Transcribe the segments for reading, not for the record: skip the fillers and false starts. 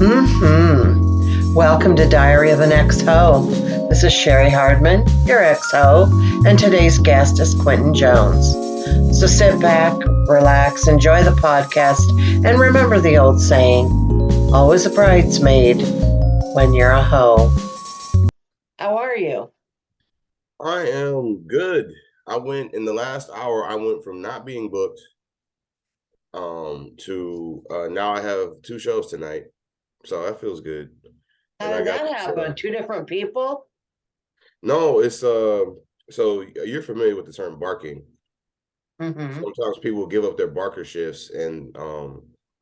Welcome to Diary of an Ex-Ho. This is Cheri Hardman, your ex-ho, and today's guest is Quinton Jones. So sit back, relax, enjoy the podcast, and remember the old saying, always a bridesmaid when you're a hoe. How are you? I am good. In the last hour, I went from not being booked to now I have 2 shows tonight. So that feels good. How did that happen? Two different people? No, it's so you're familiar with the term barking. Mm-hmm. Sometimes people give up their barker shifts and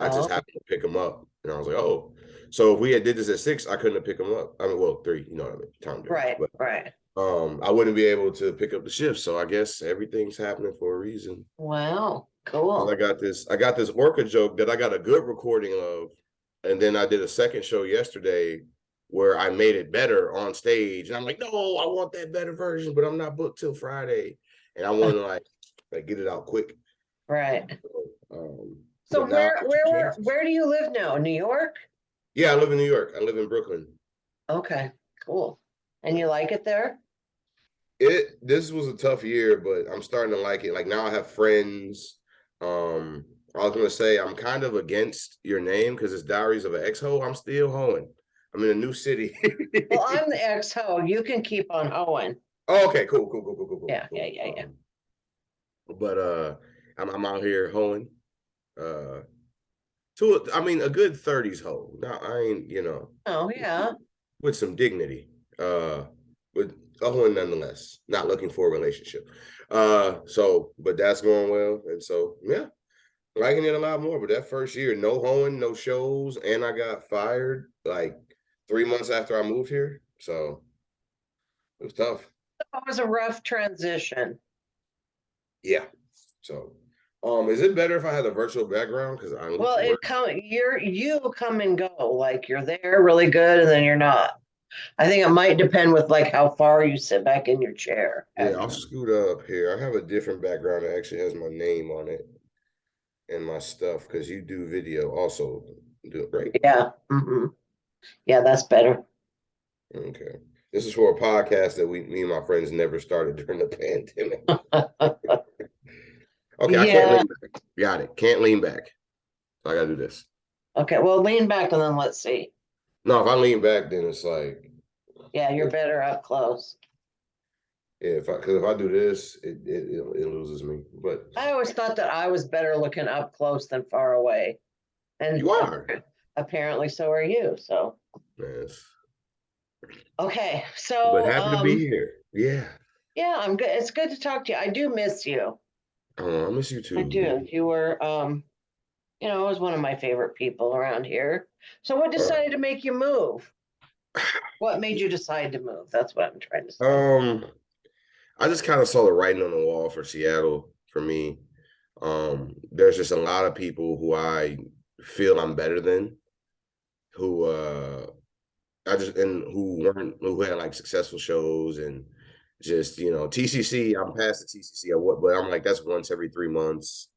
I just happened to pick them up. And I was like, oh. So if we had did this at 6, I couldn't have picked them up. I mean, well, 3, you know what I mean? Time difference. Right. I wouldn't be able to pick up the shift. So I guess everything's happening for a reason. Wow, cool. I got this orca joke that I got a good recording of, and then I did a second show yesterday where I made it better on stage, and I'm like, no, I want that better version, but I'm not booked till Friday, and I want to like get it out quick. Right. So where do you live now? New York? Yeah, I live in New York. I live in Brooklyn. Okay, cool. And you like it there? This was a tough year, but I'm starting to like it. Like now I have friends. I was gonna say I'm kind of against your name because it's Diaries of an Ex-Ho. I'm still hoeing. I'm in a new city. Well, I'm the ex-ho. You can keep on hoeing. Oh, okay, cool. Yeah. But I'm out here hoeing. A good 30s hoe. Now I ain't, Oh yeah. with some dignity. With a hoeing nonetheless. Not looking for a relationship. But that's going well, and so yeah. Liking it a lot more, but that first year, no hoeing, no shows, and I got fired like 3 months after I moved here. So it was tough. It was a rough transition. Yeah. So, is it better if I had a virtual background? Because you come and go. Like you're there really good, and then you're not. I think it might depend with like how far you sit back in your chair. Yeah, I'll scoot up here. I have a different background that actually has my name on it and my stuff because you do video also. Do it right. Yeah. Yeah, that's better. Okay. This is for a podcast that me and my friends never started during the pandemic. Okay, I can't lean back. Got it. Can't lean back. So I gotta do this. Okay, well, lean back and then let's see. No, if I lean back, then it's like. Yeah, you're better up close. Yeah, because if I do this, it loses me. But I always thought that I was better looking up close than far away. And you are. Apparently so are you. So yes. Okay, so but happy to be here. Yeah. Yeah, I'm good. It's good to talk to you. I do miss you. Oh, I miss you too. I do. You were it was one of my favorite people around here. So what decided to make you move? What made you decide to move? That's what I'm trying to say. I just kind of saw the writing on the wall for Seattle for me. There's just a lot of people who I feel I'm better than, who who had like successful shows and just TCC. I'm past the TCC, but I'm like that's once every 3 months.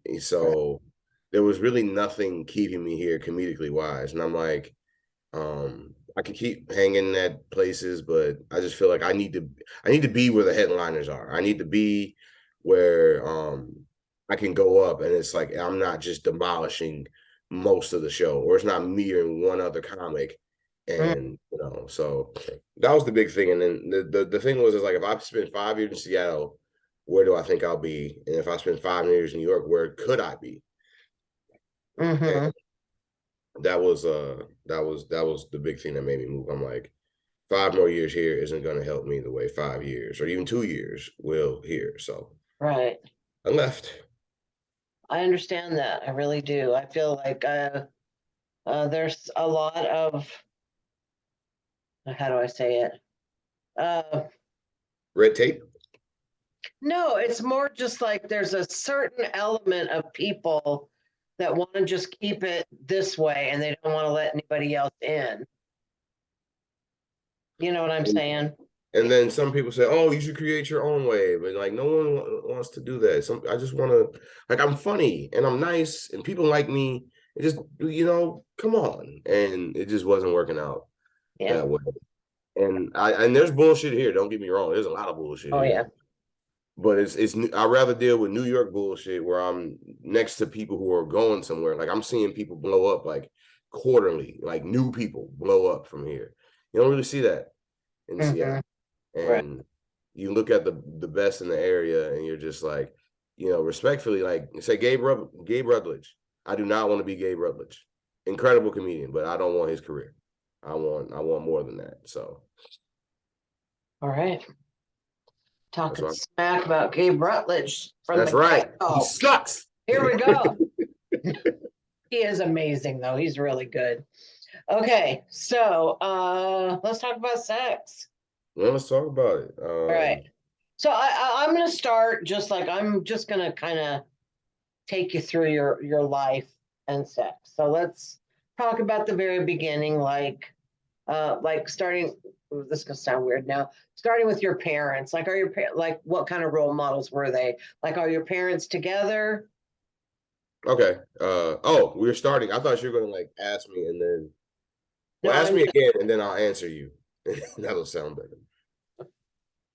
And so there was really nothing keeping me here comedically wise, and I'm like, I could keep hanging at places, but I just feel like I need to be where the headliners are. I need to be where I can go up, and it's like I'm not just demolishing most of the show, or it's not me and one other comic. And so that was the big thing. And then the thing was, is like if I spend 5 years in Seattle, where do I think I'll be? And if I spend 5 years in New York, where could I be? Mm-hmm. That was the big thing that made me move. I'm like, 5 more years here isn't going to help me the way 5 years or even 2 years will here. So right, I left. I understand that. I really do. I feel like there's a lot of, how do I say it? Red tape. No, it's more just like there's a certain element of people that want to just keep it this way and they don't want to let anybody else in. You know what I'm saying? And then some people say, "Oh, you should create your own way," but like no one wants to do that. I just want to, like, I'm funny and I'm nice and people like me, It just, come on. And it just wasn't working out Yeah. that way. And there's bullshit here. Don't get me wrong. There's a lot of bullshit Oh, yeah. here. But I'd rather deal with New York bullshit where I'm next to people who are going somewhere. Like I'm seeing people blow up like quarterly, like new people blow up from here. You don't really see that in Seattle. Right. And you look at the best in the area and you're just like, respectfully, like say Gabe Rutledge. I do not want to be Gabe Rutledge. Incredible comedian, but I don't want his career. I want more than that. So All right. that's Talking why. smack about Gabe Rutledge from That's the right. He get-go. sucks. Here we go. He is amazing, though. He's really good. Okay, so let's talk about sex. Well, let's talk about it. All right. So I'm going to start just like I'm just going to kind of take you through your life and sex. So let's talk about the very beginning, like starting. Ooh, this is gonna sound weird now. Starting with your parents, like like what kind of role models were they? Like, are your parents together? Okay. Oh, we're starting. I thought you were gonna like ask me and then No, ask me again and then I'll answer you. That'll sound better.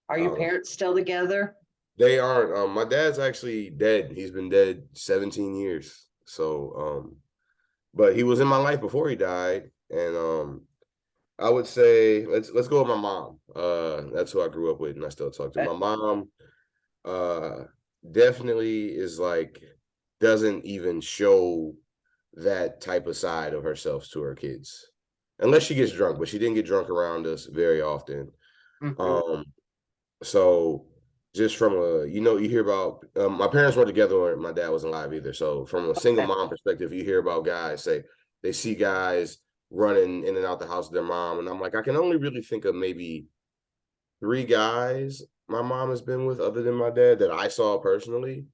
are your parents still together? They aren't. My dad's actually dead. He's been dead 17 years. So but he was in my life before he died. And I would say let's go with my mom. That's who I grew up with and I still talk to. Okay. My mom definitely is like doesn't even show that type of side of herself to her kids unless she gets drunk, but she didn't get drunk around us very often. So just from you hear about my parents weren't together when my dad wasn't alive either. So from a single mom perspective, you hear about guys say they see guys running in and out the house with their mom, and I'm like, I can only really think of maybe 3 guys my mom has been with other than my dad that I saw personally,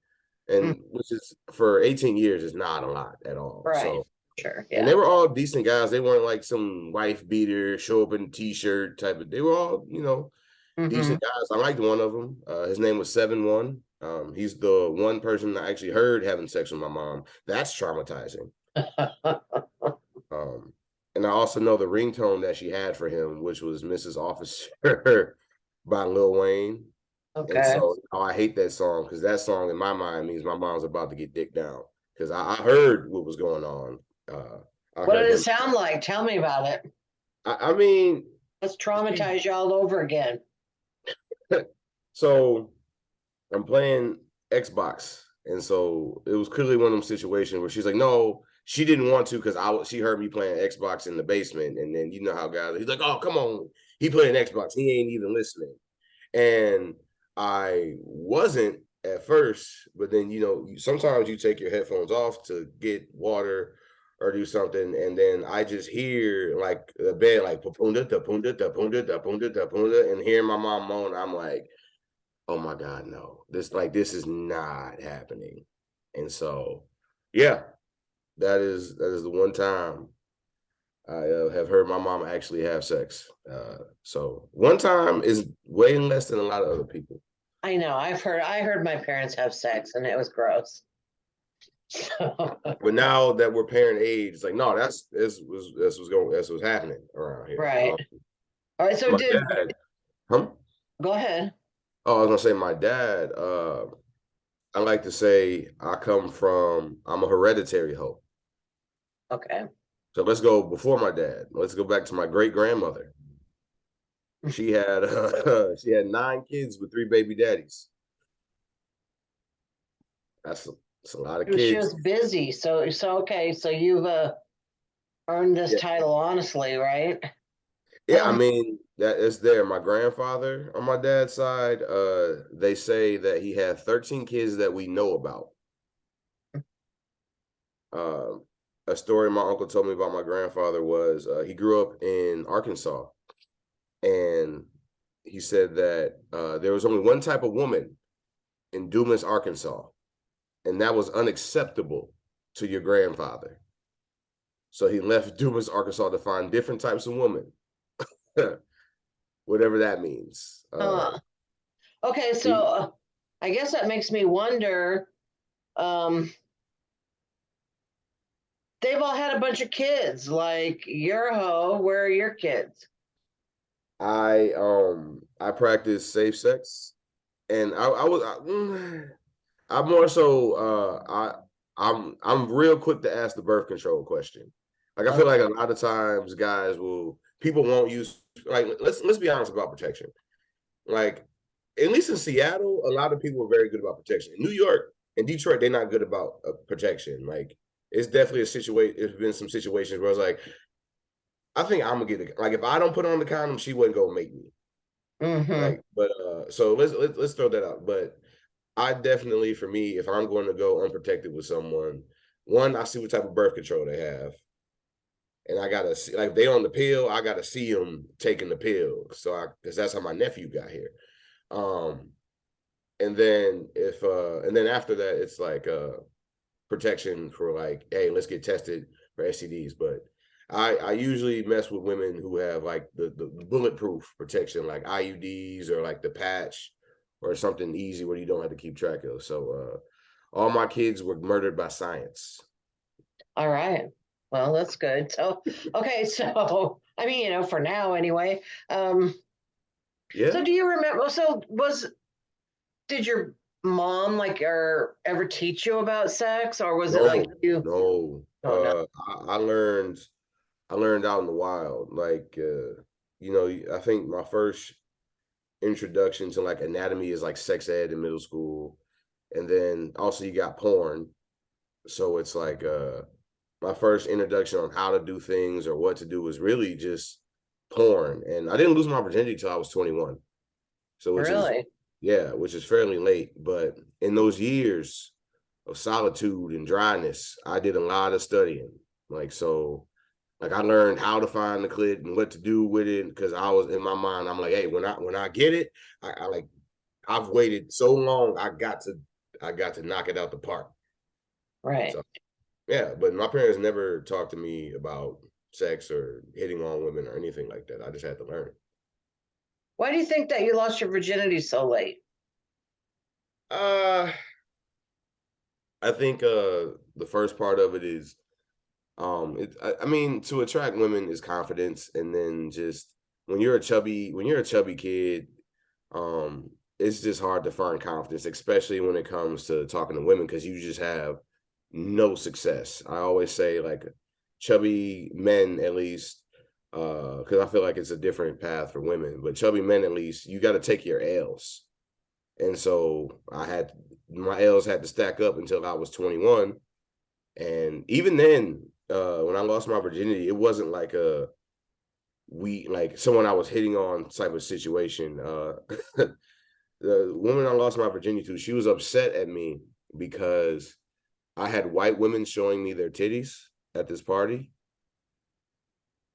and which is for 18 years is not a lot at all. Right. So Sure. and they were all decent guys. They weren't like some wife beater, show up in a t-shirt type of. They were all, decent guys. I liked one of them. His name was 7-1. He's the one person I actually heard having sex with my mom. That's traumatizing. And I also know the ringtone that she had for him, which was Mrs. Officer by Lil Wayne. Okay. And so I hate that song because that song in my mind means my mom's about to get dicked down because I heard what was going on. What did it sound like? Tell me about it. I mean, let's traumatize you all over again. So I'm playing Xbox, and so it was clearly one of them situations where she's like, no, she didn't want to because she heard me playing Xbox in the basement, and then you know how guys, he's like, oh, come on, he playing Xbox, he ain't even listening, and I wasn't at first, but then sometimes you take your headphones off to get water or do something, and then I just hear like the bed like papunda tapunda tapunda tapunda tapunda, and hearing my mom moan, I'm like, oh my God, no, this is not happening. And so, yeah, that is the one time I have heard my mom actually have sex. So one time is way less than a lot of other people. I know. I heard my parents have sex and it was gross. But now that we're parent age, it's like, no, that's what's happening around here. Right. All right. So go ahead. Oh, I was gonna say my dad, I like to say I'm a hereditary hoe. Okay. So let's go before my dad. Let's go back to my great grandmother. She had 9 kids with 3 baby daddies. That's a lot of kids. She was busy. So okay. So you've earned this title honestly, right? Yeah, I mean that is there. My grandfather on my dad's side, they say that he had 13 kids that we know about. A story my uncle told me about my grandfather was he grew up in Arkansas, and he said that there was only one type of woman in Dumas, Arkansas, and that was unacceptable to your grandfather. So he left Dumas, Arkansas to find different types of women. Whatever that means. Okay, so I guess that makes me wonder, they've all had a bunch of kids. Like, you're a hoe. Where are your kids? I practice safe sex, and I more so I'm real quick to ask the birth control question. Like I feel like Okay. a lot of times people won't use, like, let's be honest about protection. Like, at least in Seattle, a lot of people are very good about protection. In New York and Detroit, they're not good about protection. Like, it's definitely a situation. There's been some situations where I was like, I think I'm gonna get it. Like, if I don't put on the condom, she wouldn't go make me. Mm-hmm. Like, but so let's throw that out. But I definitely, for me, if I'm going to go unprotected with someone, one, I see what type of birth control they have, and I gotta see, like, if they on the pill, I gotta see them taking the pill. Because that's how my nephew got here. Um, and then after that, it's like protection for, like, hey, let's get tested for STDs. But I usually mess with women who have like the bulletproof protection, like IUDs or like the patch or something easy where you don't have to keep track of. So all my kids were murdered by science. All right. Well, that's good. So, okay. So, I mean, for now anyway. So Yeah. do you remember? Did your mom like or ever teach you about sex, or was it like No, you? no. Oh no. I learned out in the wild. Like I think my first introduction to like anatomy is like sex ed in middle school. And then also you got porn. So it's like my first introduction on how to do things or what to do was really just porn. And I didn't lose my virginity till I was 21. So Really? which is fairly late. But in those years of solitude and dryness, I did a lot of studying. Like, so, like, I learned how to find the clit and what to do with it, because I was in my mind, I'm like, hey, when I get it, I like, I've waited so long, I got to knock it out the park. Right. So yeah, but my parents never talked to me about sex or hitting on women or anything like that. I just had to learn. Why do you think that you lost your virginity so late? Uh I think the first part of it is I mean, to attract women is confidence, and then just when you're a chubby kid, um it's just hard to find confidence, especially when it comes to talking to women, because you just have no success. I always say, like, chubby men, at least, because I feel like it's a different path for women, but chubby men, at least, you got to take your L's. And so my L's had to stack up until I was 21. And even then, when I lost my virginity, it wasn't like someone I was hitting on type of situation. The woman I lost my virginity to, she was upset at me because I had white women showing me their titties at this party.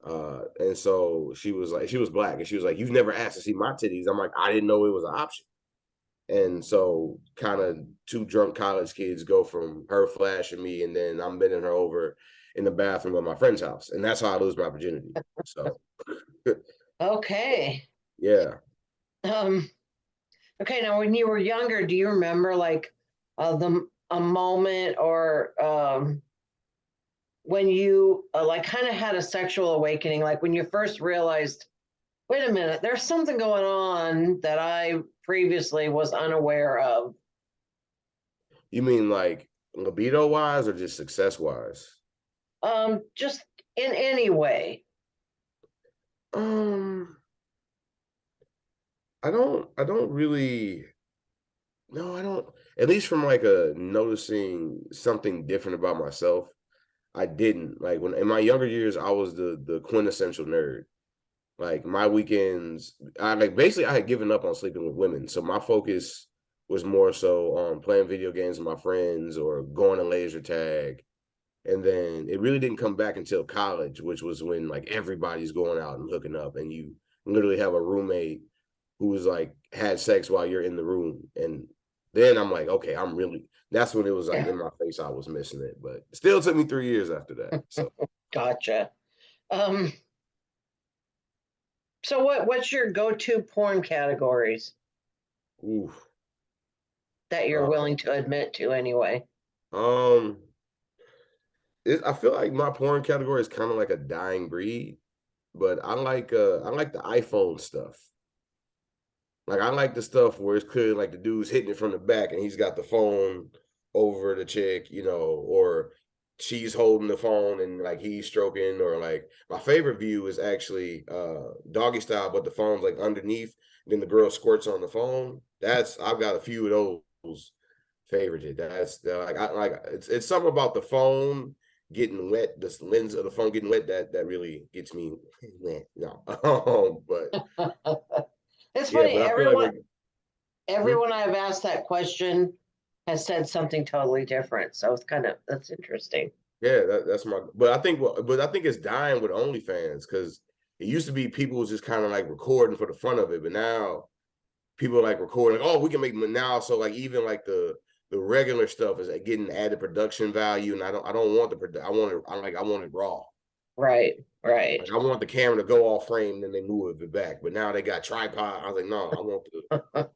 And so she was black, and she was like, "You've never asked to see my titties." I'm like, I didn't know it was an option. And so, kind of, two drunk college kids go from her flashing me, and then I'm bending her over in the bathroom of my friend's house, and that's how I lose my virginity. So Okay. yeah. Um, okay, now when you were younger, do you remember like the a moment or when you like kind of had a sexual awakening, like when you first realized, wait a minute, there's something going on that I previously was unaware of? You mean like libido wise or just success wise? Just in any way. Um, I don't really. No, I don't. At least from like a noticing something different about myself, I didn't. Like, when in my younger years, I was the quintessential nerd. Like, my weekends, I like basically I had given up on sleeping with women. So my focus was more so on playing video games with my friends or going to laser tag. And then it really didn't come back until college, which was when, like, everybody's going out and hooking up, and you literally have a roommate who was like had sex while you're in the room. And then I'm like, okay, that's when it was like Yeah, in my face, I was missing it. But it still took me 3 years after that. So gotcha. Um, so what's your go-to porn categories oof. that you're Uh, willing to admit to anyway? um I feel like my porn category is kind of like a dying breed, but I like the iPhone stuff. Like I like the stuff where it's clear like the dude's hitting it from the back and he's got the phone over the chick, or she's holding the phone and like he's stroking, or like my favorite view is actually doggy style, but the phone's like underneath, then the girl squirts on the phone. I've got a few of those favorited. That's like I like it's something about the phone getting wet, the lens of the phone getting wet that really gets me wet. No. But It's yeah, funny, but I feel like hmm? everyone I've asked that question has said something totally different. So that's interesting. Yeah, that's my. But I think it's dying with OnlyFans because it used to be people was just kind of like recording for the fun of it, but now people are like recording. Oh, we can make them now. So like even like the regular stuff is like getting added production value, and I don't want I want it raw. Right, right. Like I want the camera to go off frame, then they move it back. But now they got tripod. I was like, no, I want the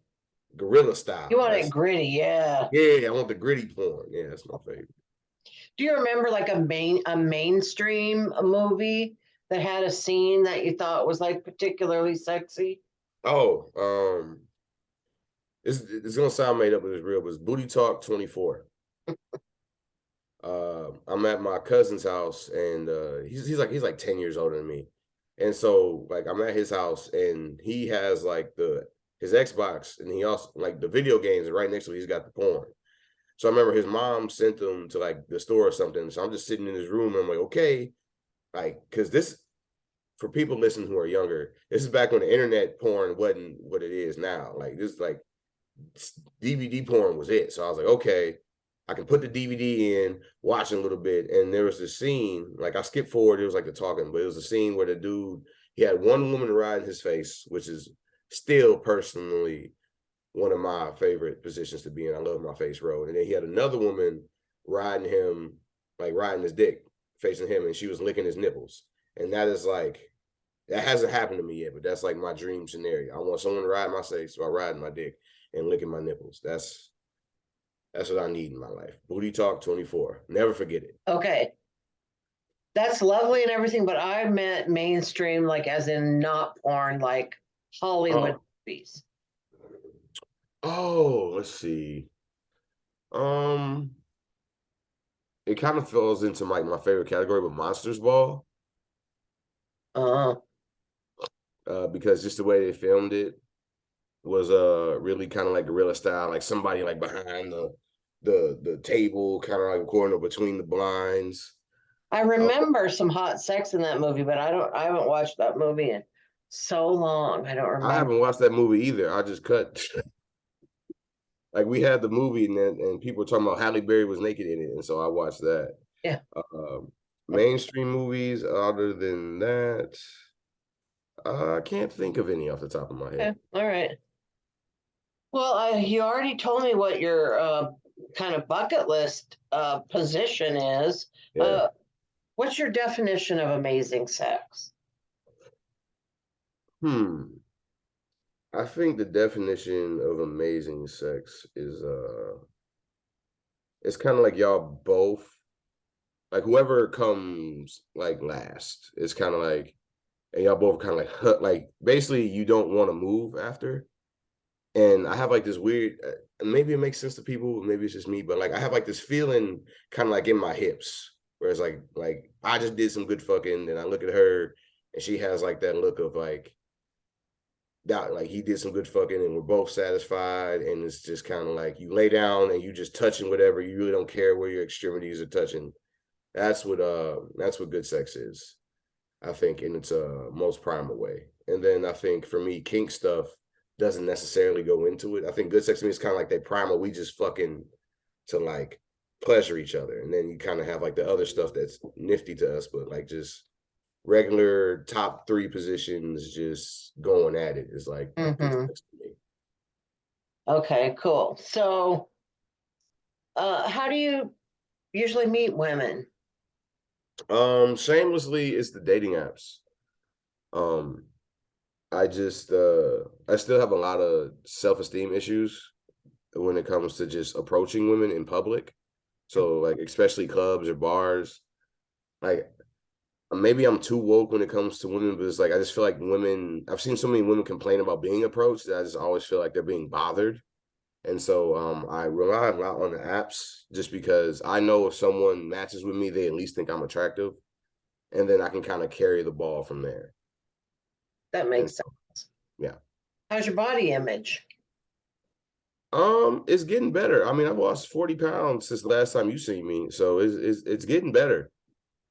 gorilla You style. want it That's gritty, yeah. Yeah, I want the gritty porn. Yeah, that's my favorite. Do you remember like a mainstream movie that had a scene that you thought was like particularly sexy? Oh, it's gonna sound made up, but it's real. But it's Booty Talk 24. I'm at my cousin's house, and he's like 10 years older than me, and so like I'm at his house, and he has like his Xbox, and he also like the video games, and right next to it, he's got the porn. So I remember his mom sent him to like the store or something. So I'm just sitting in his room, and I'm like, okay, like because this for people listening who are younger, this is back when the internet porn wasn't what it is now. Like this is like DVD porn was it. So I was like, okay, I can put the DVD in, watch it a little bit. And there was this scene, like I skipped forward, it was like the talking, but it was a scene where the dude, he had one woman riding his face, which is still personally one of my favorite positions to be in. I love my face road. And then he had another woman riding him, like riding his dick, facing him, and she was licking his nipples. And that is like, that hasn't happened to me yet, but that's like my dream scenario. I want someone to ride my face while riding my dick and licking my nipples. That's what I need in my life. Booty Talk 24. Never forget it. Okay. That's lovely and everything, but I meant mainstream, like as in not porn, like Hollywood Oh, movies. let's see. Um, it kind of falls into like my favorite category, but Monsters Ball. Uh, Because just the way they filmed it was really kind of like guerrilla style, like somebody like behind the table, kind of like corner between the blinds. I Uh, remember some hot sex in that movie, but I haven't watched that movie in so long. I don't I remember. haven't watched that movie either. I just cut. Like we had the movie and people were talking about Halle Berry was naked in it, and so I watched that. Yeah. Um, Mainstream movies other than that, I can't think of any off the top of my Okay. head. All right. Well, you already told me what your kind of bucket list position is. Yeah. Uh, what's your definition of amazing sex? Hmm. I think the definition of amazing sex is it's kind of like y'all both like whoever comes like last. It's kind of like and y'all both kind of like basically you don't want to move after. And I have like this weird, maybe it makes sense to people, maybe it's just me, but like I have like this feeling kind of like in my hips, where it's like I just did some good fucking, and I look at her, and she has like that look of like that, like he did some good fucking, and we're both satisfied, and it's just kind of like you lay down and you just touching whatever, you really don't care where your extremities are touching. That's what good sex is, I think, in its most primal way. And then I think for me, kink stuff doesn't necessarily go into it. I think good sex to me is kind of like that primal. We just fucking to like pleasure each other, and then you kind of have like the other stuff that's nifty to us, but like just regular top three positions, just going at it is like good Mm-hmm. sex to me. Okay, cool. So, how do you usually meet women? Shamelessly, it's the dating apps. Um, I still have a lot of self-esteem issues when it comes to just approaching women in public. So like especially clubs or bars. like maybe I'm too woke when it comes to women, but it's like I just feel like women. I've seen so many women complain about being approached that I just always feel like they're being bothered. And so I rely a lot on the apps just because I know if someone matches with me, they at least think I'm attractive. And then I can kind of carry the ball from there. That And makes so, sense. yeah. How's your body image? It's getting better. I mean, I've lost 40 pounds since the last time you seen me. So it's getting better.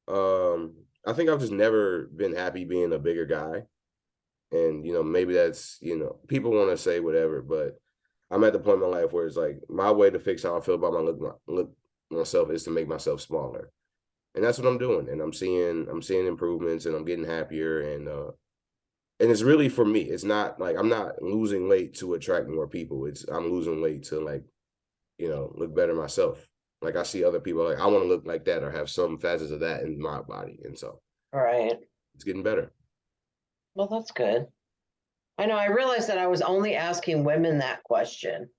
I think I've just never been happy being a bigger guy. And maybe that's, people want to say whatever, but I'm at the point in my life where it's like my way to fix how I feel about my look myself is to make myself smaller. And that's what I'm doing. And I'm seeing improvements and I'm getting happier and it's really for me. It's not like I'm not losing weight to attract more people. It's I'm losing weight to like, look better myself. Like I see other people like I want to look like that or have some facets of that in my body. And so All right. it's getting better. Well, that's good. I know I realized that I was only asking women that question.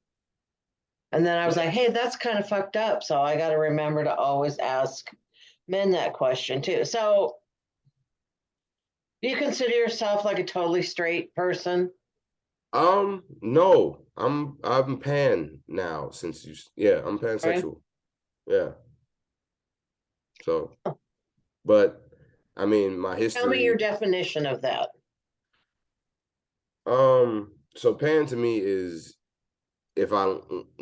And then I was like, hey, that's kind of fucked up. So I got to remember to always ask men that question too. So do you consider yourself like a totally straight person? No, I'm pan now since yeah, I'm Right. pansexual. Yeah. So, but I mean, my Tell me your history, definition of that. so pan to me is if I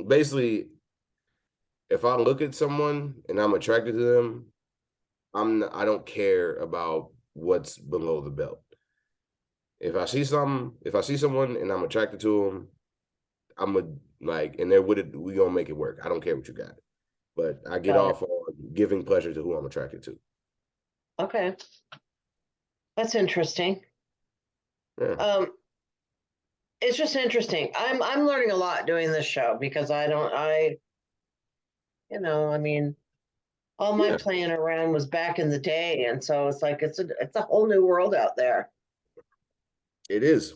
basically if I look at someone and I'm attracted to them, I don't care about what's below the belt. If I see someone and I'm attracted to them, I'm a like, and they're with it, we gonna make it work. I don't care what you got, but I get Got it. off on giving pleasure to who I'm attracted to. Okay. That's interesting. Yeah, Um, it's just interesting. I'm learning a lot doing this show because I mean, all my yeah, playing around was back in the day, and so it's like it's a whole new world out there. it is.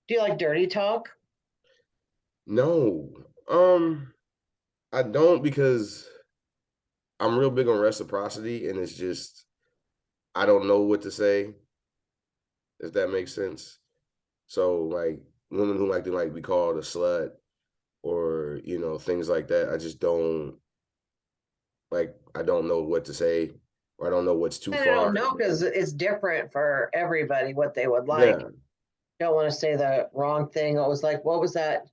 Do you like dirty talk? No, I don't because I'm real big on reciprocity, and it's just I don't know what to say if that makes sense. So like women who like to like be called a slut or things like that, I just don't like. I don't know what to say, or I don't know what's too I far. don't know because it's different for everybody what they would like. Yeah, Don't want to say the wrong thing. It was like, what was that?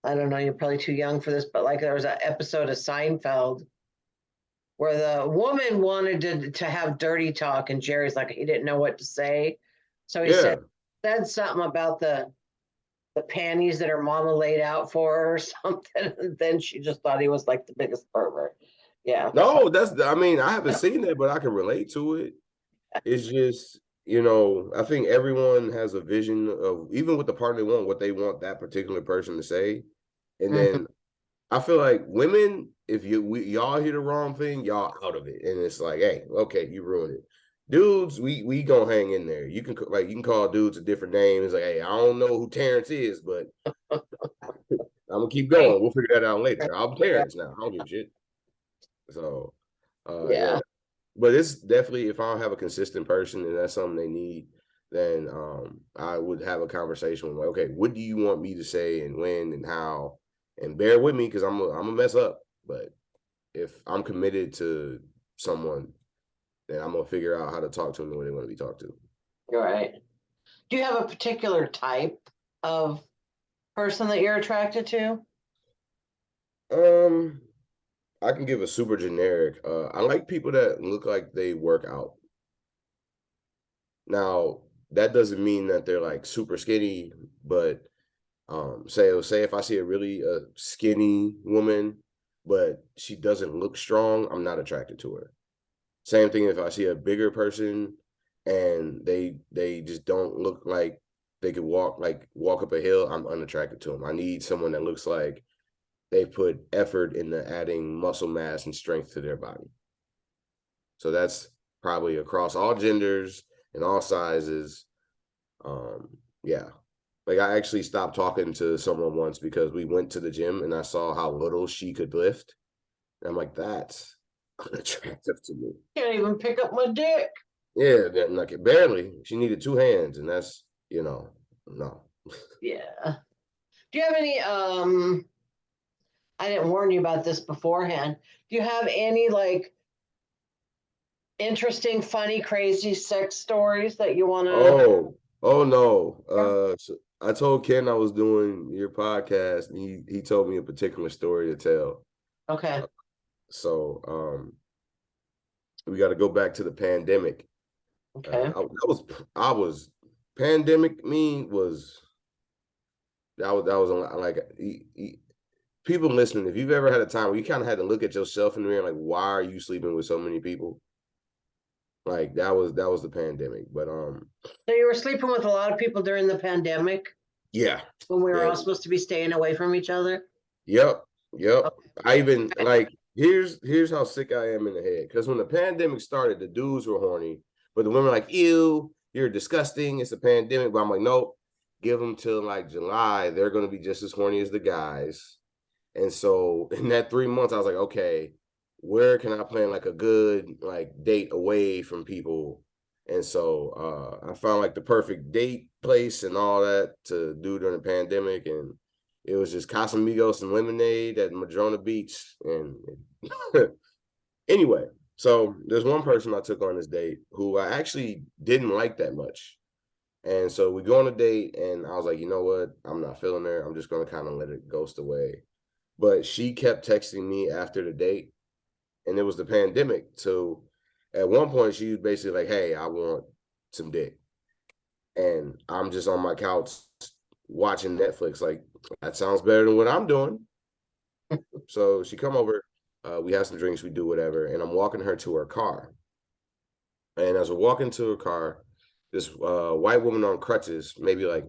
I don't know. You're probably too young for this, but like there was an episode of Seinfeld where the woman wanted to have dirty talk, and Jerry's like he didn't know what to say, so he yeah. said something about the panties that her mama laid out for her or something. And then she just thought he was like the biggest pervert. Yeah. So No, I mean, I haven't seen that, but I can relate to it. It's just, I think everyone has a vision of even with the partner they want, what they want that particular person to say. And mhm. then I feel like women, if y'all hear the wrong thing, y'all out of it. And it's like, hey, okay, you ruined it. Dudes, we gonna hang in there. You can call dudes a different name. It's like, hey, I don't know who Terrence is, but I'm gonna keep Right. going. We'll figure that out later. I'm Terrence now. I don't give a shit. So yeah. Yeah. But it's definitely if I don't have a consistent person and that's something they need, then I would have a conversation with them. Like, okay, what do you want me to say and when and how? And bear with me because I'm a mess up. But if I'm committed to someone, then I'm gonna figure out how to talk to them the way they want to be talked to. You're right. Do you have a particular type of person that you're attracted to? Um, I can give a super generic. I like people that look like they work out. Now, that doesn't mean that they're like super skinny, but say if I see a really skinny woman, but she doesn't look strong, I'm not attracted to her. Same thing if I see a bigger person and they just don't look like they could walk up a hill, I'm unattracted to them. I need someone that looks like they put effort into adding muscle mass and strength to their body. So that's probably across all genders and all sizes. Yeah. Like I actually stopped talking to someone once because we went to the gym and I saw how little she could lift. And I'm like, that's unattractive to me. Can't even pick up my dick. Yeah, like barely. She needed 2 hands, and that's no. Yeah. Do you have any I didn't warn you about this beforehand. Do you have any like interesting, funny, crazy sex stories that you want to? Oh no. So I told Ken I was doing your podcast, and he told me a particular story to tell. Okay. So we got to go back to the pandemic. Okay. I was pandemic. That was like people listening. If you've ever had a time where you kind of had to look at yourself in the mirror, like, why are you sleeping with so many people? Like that was the pandemic. But So you were sleeping with a lot of people during the pandemic yeah, when we were yeah, all supposed to be staying away from each other? yep. I even like here's how sick I am in the head. Because when the pandemic started, the dudes were horny, but the women were like, ew, you're disgusting. It's a pandemic. But I'm like, nope. Give them till like July. They're gonna be just as horny as the guys. And so in that 3 months, I was like, okay, where can I plan like a good like date away from people? And so I found like the perfect date place and all that to do during the pandemic. And it was just Casamigos and lemonade at Madrona Beach. And anyway, so there's one person I took on this date who I actually didn't like that much. And so we go on a date, and I was like, you know what? I'm not feeling her. I'm just going to kind of let it ghost away. But she kept texting me after the date, and it was the pandemic. So at one point, she was basically like, hey, I want some dick. And I'm just on my couch watching Netflix. Like, that sounds better than what I'm doing. So she come over, we have some drinks, we do whatever, and I'm walking her to her car. And as we're walking to her car, this white woman on crutches, maybe like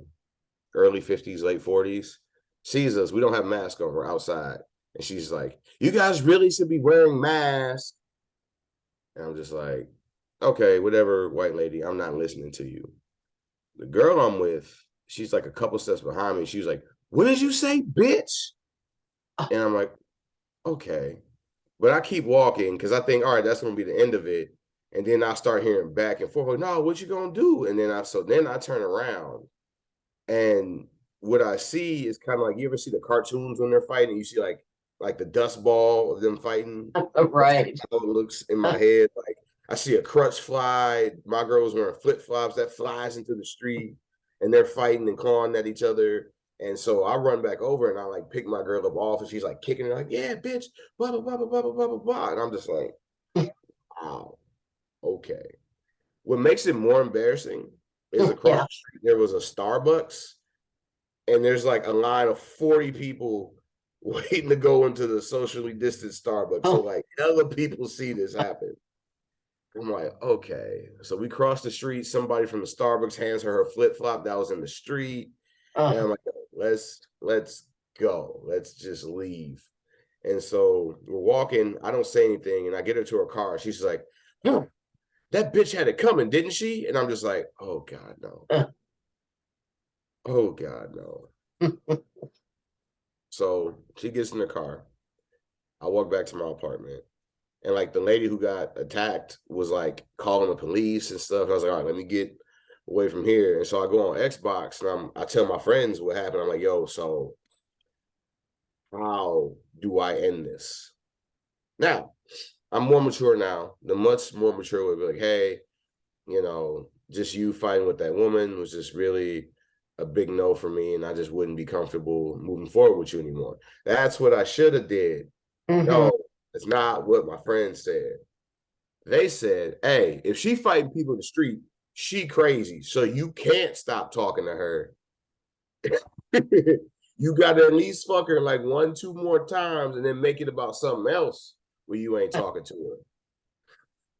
early 50s, late 40s, sees us. We don't have masks on. We're outside. And she's like, you guys really should be wearing masks. And I'm just like, okay, whatever, white lady. I'm not listening to you. The girl I'm with, she's like a couple steps behind me. She was like, what did you say, bitch? And I'm like, okay. But I keep walking because I think, all right, that's going to be the end of it. And then I start hearing back and forth, like, no, what you going to do? And then I turn around. And what I see is kind of like, you ever see the cartoons when they're fighting? You see like the dust ball of them fighting. That's Right. how it looks in my head. Like I see a crutch fly. My girl was wearing flip flops that flies into the street, and they're fighting and clawing at each other. And so I run back over and I like pick my girl up off, and she's like kicking her, like, yeah, bitch, blah blah blah blah blah blah blah blah. And I'm just like, wow, okay. What makes it more embarrassing is across Yeah. the street there was a Starbucks, and there's like a line of 40 people waiting to go into the socially distanced Starbucks. So like other people see this happen. I'm like, okay. So we cross the street. Somebody from the Starbucks hands her flip flop that was in the street, and I'm like, let's go. Let's just leave. And so we're walking. I don't say anything, and I get her to her car. She's like, oh, that bitch had it coming, didn't she? And I'm just like, oh God, no. Oh God, no. So she gets in the car. I walk back to my apartment. And like the lady who got attacked was like calling the police and stuff. I was like, all right, let me get away from here. And so I go on Xbox and I tell my friends what happened. I'm like, yo, so how do I end this? Now, I'm more mature now. The much more mature would be like, hey, just you fighting with that woman was just really a big no for me, and I just wouldn't be comfortable moving forward with you anymore. That's what I should have did. No, it's not what my friends said. They said, hey, if she fighting people in the street, she crazy. So you can't stop talking to her. You got to at least fuck her like 1-2 more times and then make it about something else where you ain't talking to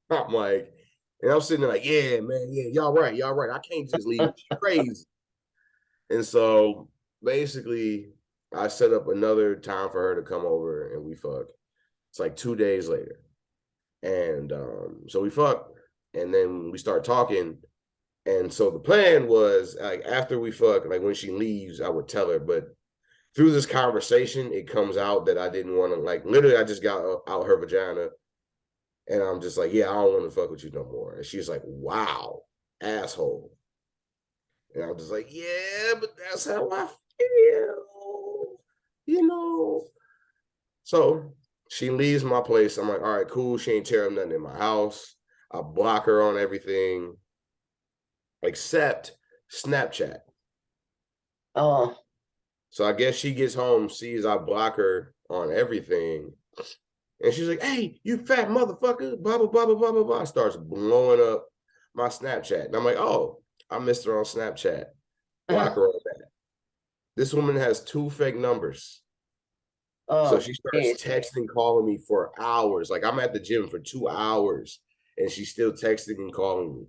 her. I'm like, and I'm sitting there like, yeah, man, yeah, y'all right. I can't just leave. She's crazy. And so basically, I set up another time for her to come over and we fuck. It's like 2 days later. And so we fuck, and then we start talking. And so the plan was like after we fuck, like when she leaves, I would tell her. But through this conversation, it comes out that I didn't want to like literally. I just got out her vagina, And I'm just like, yeah, I don't want to fuck with you no more. And she's like, wow, asshole. And I'm just like, yeah, but that's how I feel, you know. So she leaves my place. I'm like, all right, cool. She ain't tearing nothing in my house. I block her on everything except Snapchat. Oh. So I guess she gets home, sees I block her on everything. And she's like, hey, you fat motherfucker, blah, blah, blah, blah, blah, blah, blah. Starts blowing up my Snapchat. And I'm like, oh, I missed her on Snapchat. Block her on that. This woman has 2 fake numbers. So Oh, she starts geez. texting, calling me for hours. Like I'm at the gym for 2 hours and she's still texting and calling me.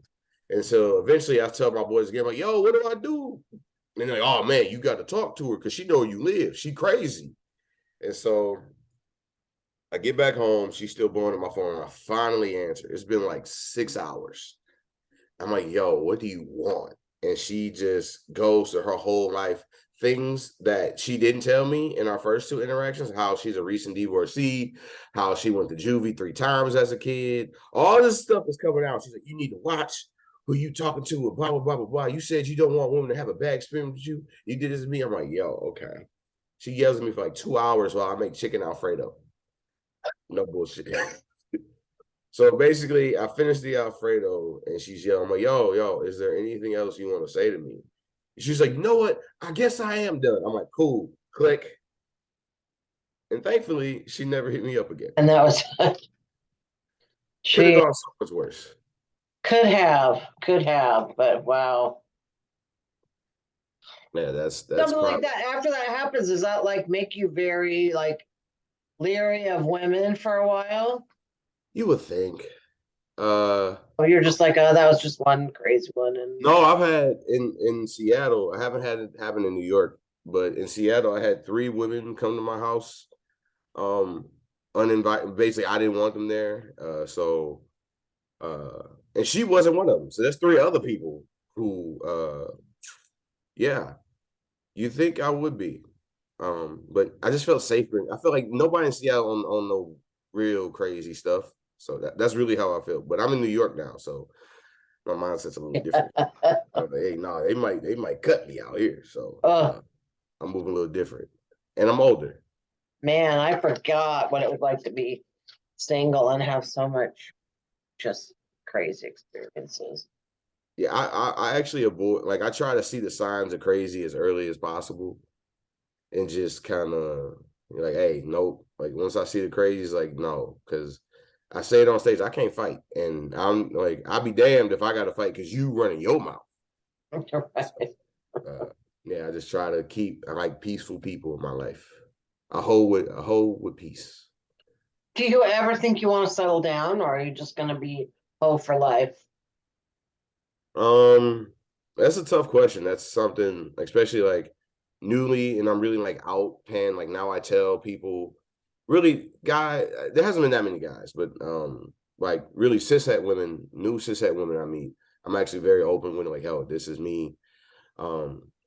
And so eventually I tell my boys again, like, yo, what do I do? And they're like, oh man, you got to talk to her because she know where you live. She crazy. And so I get back home. She's still blowing up my phone. And I finally answer. It's been like 6 hours. I'm like, yo, what do you want? And she just goes to her whole life, things that she didn't tell me in our first 2 interactions, how she's a recent divorcee, how she went to juvie 3 times as a kid. All this stuff is coming out. She's like, you need to watch who you talking to, and blah, blah, blah, blah, blah. You said you don't want women to have a bad experience with you. You did this to me. I'm like, yo, okay. She yells at me for like 2 hours while I make chicken Alfredo. No bullshit. So basically, I finished the Alfredo and she's yelling, I'm like, yo, is there anything else you want to say to me? She's like, you know what? I guess I am done. I'm like, cool, click. And thankfully, she never hit me up again. And that was, Could have she gone so much worse. could have, but wow. Yeah, that's Something like probably, that. After that happens, does that like make you very like leery of women for a while? you would think. Uh Or you're just like, oh, that was just one crazy one, and no, I've had in Seattle, I haven't had it happen in New York, but in Seattle, I had 3 women come to my house. Uninvited. Basically, I didn't want them there. Uh and she wasn't one of them. So there's 3 other people who yeah, you think I would be. But I just felt safer. I feel like nobody in Seattle on no real crazy stuff. So that's really how I feel. But I'm in New York now, so my mindset's a little different. Like, hey, no, they might cut me out here. So oh I'm moving a little different. And I'm older. man, I forgot what it was like to be single and have so much just crazy experiences. Yeah, I actually avoid, like I try to see the signs of crazy as early as possible and just kind of like, hey, nope. Like once I see the crazies, like no, because I say it on stage, I can't fight, and I'm like, I'll be damned if I got to fight because you running your mouth. So, Right. yeah, I just try to keep. I like peaceful people in my life. I hold with peace. Do you ever think you want to settle down, or are you just going to be hoe for life? Um, that's a tough question. That's something, especially like newly, and I'm really like out paying. Like now, I tell people, really, there hasn't been that many guys, but like really cishet women, new cishet women I meet, I'm actually very open with like, hell, this is me.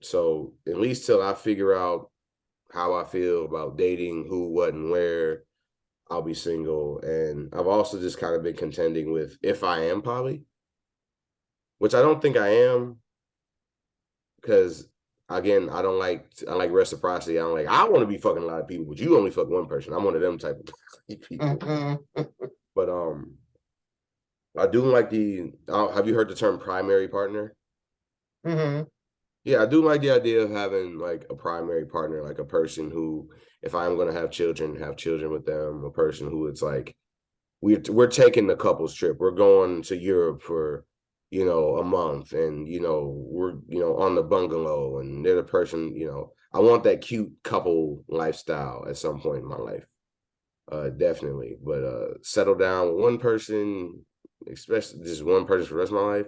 So at least till I figure out how I feel about dating, who, what, and where, I'll be single. And I've also just kind of been contending with if I am poly, which I don't think I am, because again, I like reciprocity. I want to be fucking a lot of people, but you only fuck one person. I'm one of them type of people. Mm-hmm. But I do like have you heard the term primary partner? Mm-hmm. Yeah, I do like the idea of having like a primary partner, like a person who, if I'm going to have children with them, a person who it's like, we're taking the couples trip. We're going to Europe for, a month, and we're on the bungalow, and they're the person. I want that cute couple lifestyle at some point in my life. Definitely, but settle down with one person, especially just one person for the rest of my life.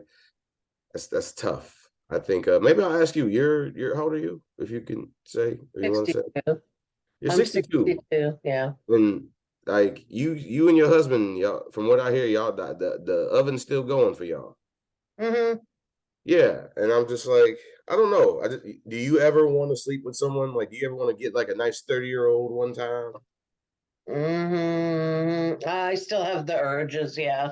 That's tough. I think maybe I'll ask you. You're how old are you? If you can say, or you want to say, 62. you're I'm 62. 62. Yeah. And like you and your husband, y'all, from what I hear, y'all the oven's still going for y'all. Mm-hmm. Yeah, and I'm just like, I don't know. Do you ever want to sleep with someone? Like, do you ever want to get like a nice 30-year-old one time? I still have the urges, yeah.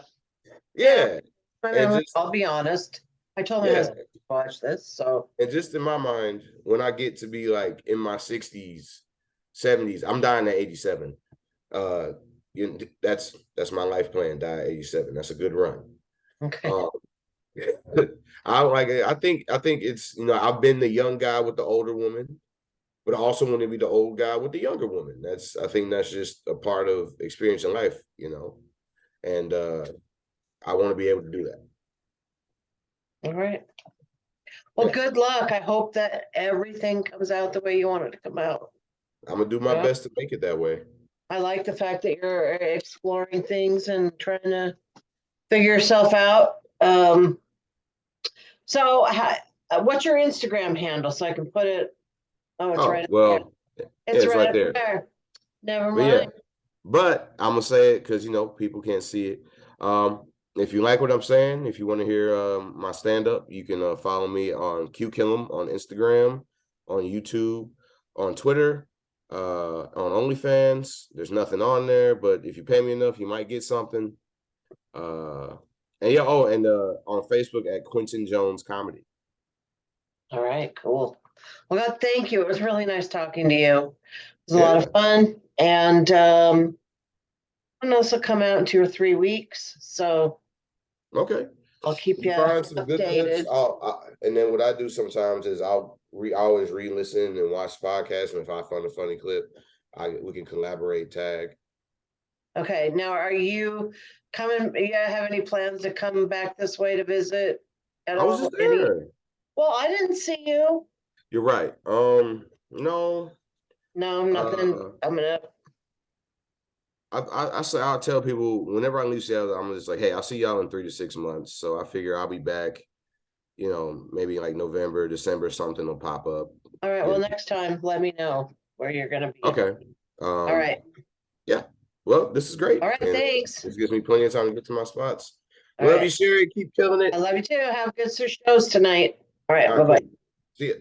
Yeah, Yeah, I and mean, just I'll be honest. I told my yeah, husband to watch this, so and just in my mind, when I get to be like in my 60s, 70s, I'm dying at 87. Uh, that's my life plan. Die at 87. That's a good run. okay. Um, I like it. I think it's I've been the young guy with the older woman, but I also want to be the old guy with the younger woman. I think that's just a part of experiencing life. And I want to be able to do that. All right. Well, Yeah, good luck. I hope that everything comes out the way you want it to come out. I'm gonna do my Yeah. best to make it that way. I like the fact that you're exploring things and trying to figure yourself out. So, what's your Instagram handle so I can put it? Oh, it's Oh right up there. well, yeah, It's it's right right up there. there. Never But yeah, mind. but I'm gonna say it because people can't see it. If you like what I'm saying, if you want to hear my stand up, you can follow me on Q Killam on Instagram, on YouTube, on Twitter, on OnlyFans. There's nothing on there, but if you pay me enough, you might get something. Uh, and yeah, and on Facebook at Quinton Jones Comedy. All right, cool. Well, God, thank you. It was really nice talking to you. It was a lot of Yeah. fun. And and also come out in 2 or 3 weeks. So Okay. I'll keep You you find some good clips. updated. And then what I do sometimes is I always re-listen and watch podcasts, and if I find a funny clip, we can collaborate, tag. Okay. Now, are you coming? You have any plans to come back this way to visit at I was all? just Any? there. Well, I didn't see you. You're right. No. No, nothing. Uh, I'm gonna. I say I'll tell people whenever I leave Seattle, I'm just like, hey, I'll see y'all in 3 to 6 months. So I figure I'll be back. Maybe like November, December, something will pop up. All right. You Well, know. next time, let me know where you're gonna be. Okay. All Um, right. yeah. Well, this is great, All right. and Thanks. this gives me plenty of time to get to my spots. All Love you, right. Cheri. Keep killing I it. love you too. Have good shows tonight. All right. All Bye right, bye. cool. See ya.